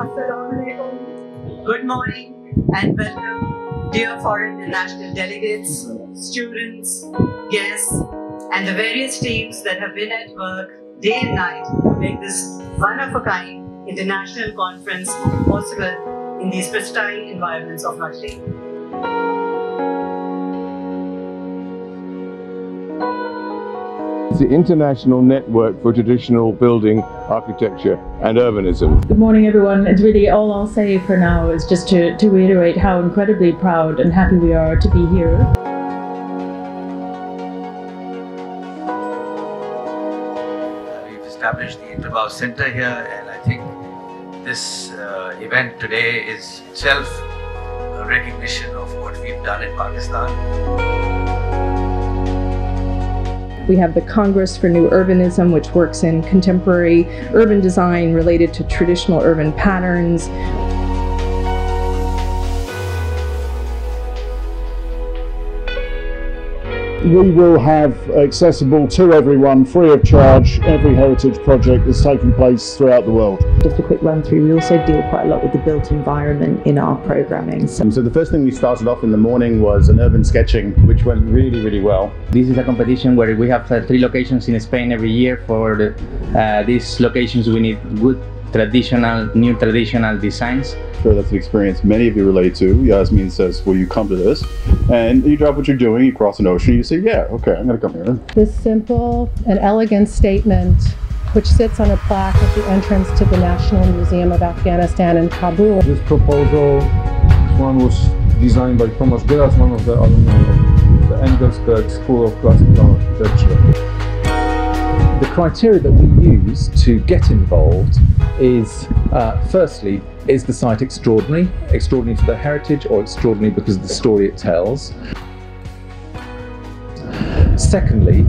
Assalamualaikum. Good morning and welcome, dear foreign and national delegates, students, guests, and the various teams that have been at work day and night to make this one-of-a-kind international conference possible in these pristine environments of Matli. The International Network for Traditional Building, Architecture and Urbanism. Good morning everyone. It's really all I'll say for now is just to reiterate how incredibly proud and happy we are to be here. We've established the INTBAU Center here, and I think this event today is itself a recognition of what we've done in Pakistan. We have the Congress for New Urbanism, which works in contemporary urban design related to traditional urban patterns. We will have accessible to everyone, free of charge, every heritage project that's taking place throughout the world. Just a quick run through, we also deal quite a lot with the built environment in our programming. So the first thing we started off in the morning was an urban sketching, which went really well. This is a competition where we have 3 locations in Spain every year. For these locations we need good new traditional designs. Sure, that's an experience many of you relate to. Yasmin says, will you come to this? And you drop what you're doing, you cross an ocean, you say, yeah, okay, I'm going to come here. This simple and elegant statement, which sits on a plaque at the entrance to the National Museum of Afghanistan in Kabul. This proposal, one was designed by Thomas Geras, one of the alumni of the Engelsberg School of Classical Architecture. The criteria that we use to get involved is, firstly, is the site extraordinary? Extraordinary for the heritage or extraordinary because of the story it tells? Secondly,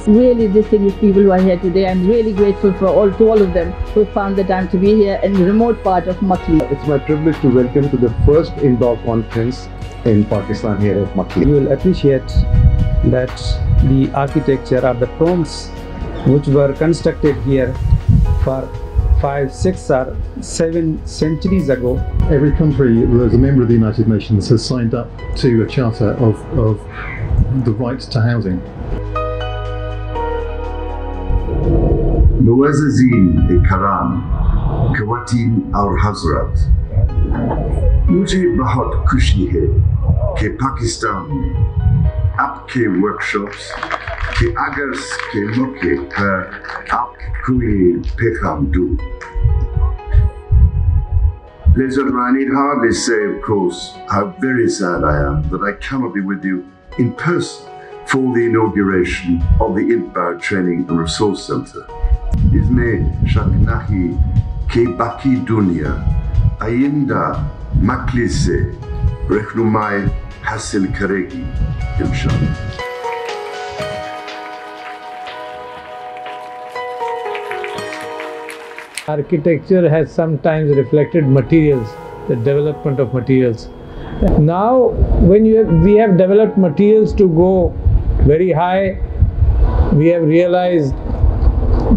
really distinguished people who are here today. I'm really grateful to all of them who found the time to be here in the remote part of Matli. It's my privilege to welcome to the first INTBAU conference in Pakistan here at Matli. You will appreciate that the architecture or the tombs which were constructed here for 5, 6 or 7 centuries ago. Every country that is a member of the United Nations has signed up to a charter of the right to housing. मुअज़्ज़िज़ीन कराम, ख़वातीन और हज़रात, मुझे बहुत खुशी है कि पाकिस्तान में आपके वर्कशॉप्स के आगाज़ के मौके पर आपको पैगाम दूँ। Listen, I need hardly say, of course, how very sad I am that I cannot be with you in person for the inauguration of the INTBAU Training and Resource Center. इसमें शक नहीं कि बाकी दुनिया आइंदा मकली से रहनुमाई हासिल करेगी इंशाअल्लाह। Architecture has sometimes reflected materials, the development of materials. Now, when we have developed materials to go very high, we have realized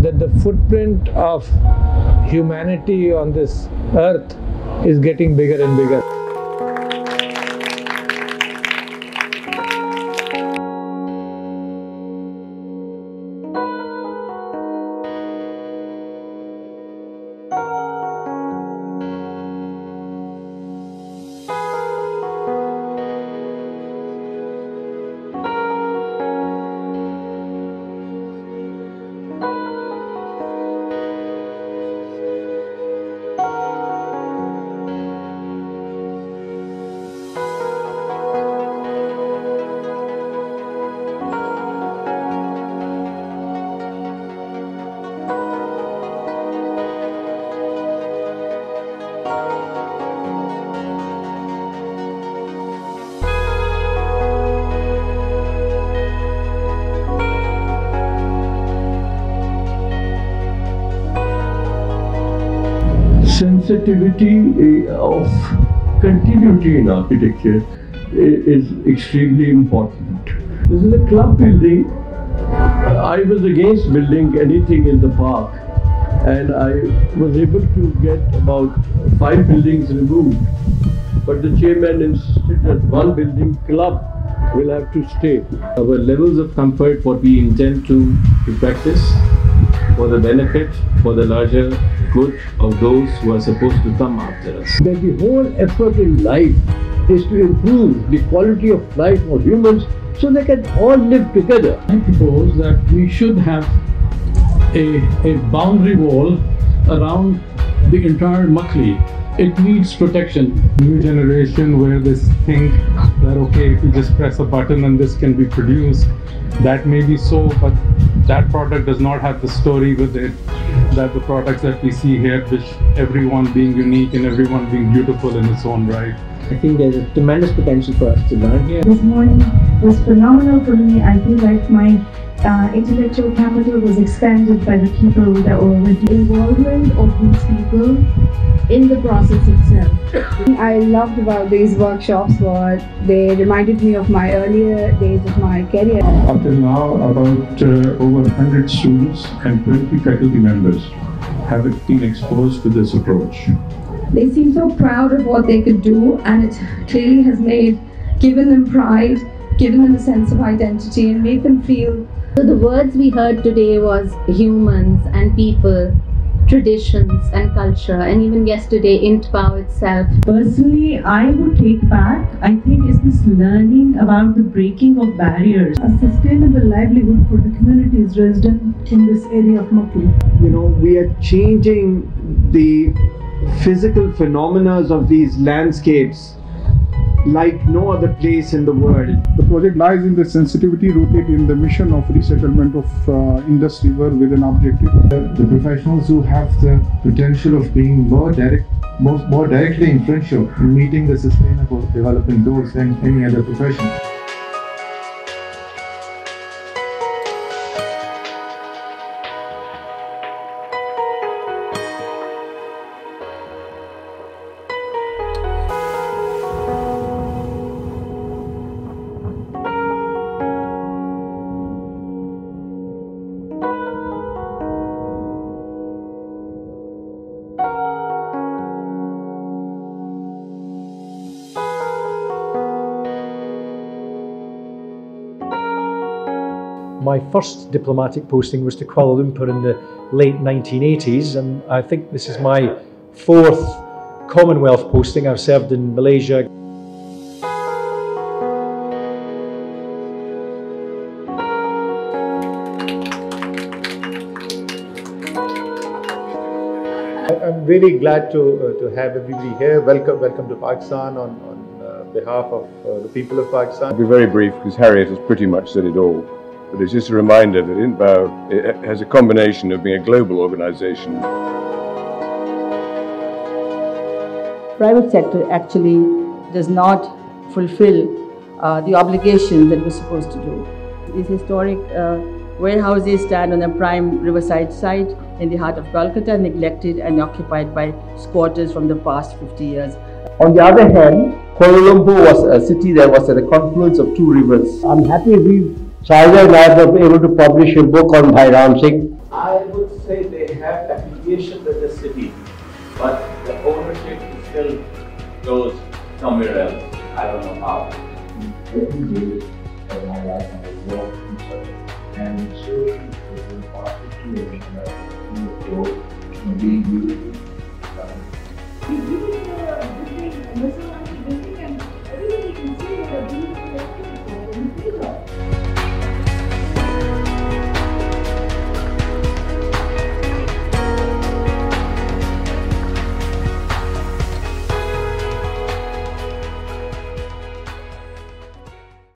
that the footprint of humanity on this earth is getting bigger and bigger. Sensitivity of continuity in architecture is extremely important. This is a club building. I was against building anything in the park, and I was able to get about 5 buildings removed. But the chairman insisted that one building club will have to stay. Our levels of comfort, what we intend to practice for the benefit, for the larger good of those who are supposed to come after us. That the whole effort in life is to improve the quality of life of humans so they can all live together. I propose that we should have a boundary wall around the entire Makli. It needs protection. New generation where they think that okay, if you just press a button and this can be produced, that may be so, but that product does not have the story with it that the products that we see here, which everyone being unique and everyone being beautiful in its own right. I think there's a tremendous potential for us to learn here. This morning was phenomenal for me. I feel like my intellectual capital was expanded by the people that were with the involvement of these people in the process itself. I loved about these workshops was they reminded me of my earlier days of my career. Up till now, about over 100 students and 20 faculty members have been exposed to this approach. They seem so proud of what they could do, and it clearly has given them pride, given them a sense of identity, and made them feel. So the words we heard today was humans and people, traditions and culture, and even yesterday INTBAU itself. Personally, I would take back, I think, is this learning about the breaking of barriers. A sustainable livelihood for the communities resident in this area of Makli. You know, we are changing the physical phenomena of these landscapes like no other place in the world. The project lies in the sensitivity rooted in the mission of resettlement of industry work with an objective. The professionals who have the potential of being more directly influential in meeting the sustainable development goals than any other profession. My first diplomatic posting was to Kuala Lumpur in the late 1980s, and I think this is my 4th Commonwealth posting. I've served in Malaysia. I'm really glad to have everybody here. Welcome to Pakistan on behalf of the people of Pakistan. I'll be very brief because Harriet has pretty much said it all. But it's just a reminder that INTBAU has a combination of being a global organization private sector actually does not fulfill the obligations that we're supposed to do. These historic warehouses stand on a prime riverside site in the heart of Kolkata, neglected and occupied by squatters from the past 50 years. On the other hand, Kuala Lumpur was a city that was at the confluence of two rivers. I'm happy Shahida and I were able to publish a book on Bhairam Singh. I would say they have affiliation with the city, but the ownership still goes somewhere else. I don't know how. Every day of my life I walk in church and so it was possible to being beautiful.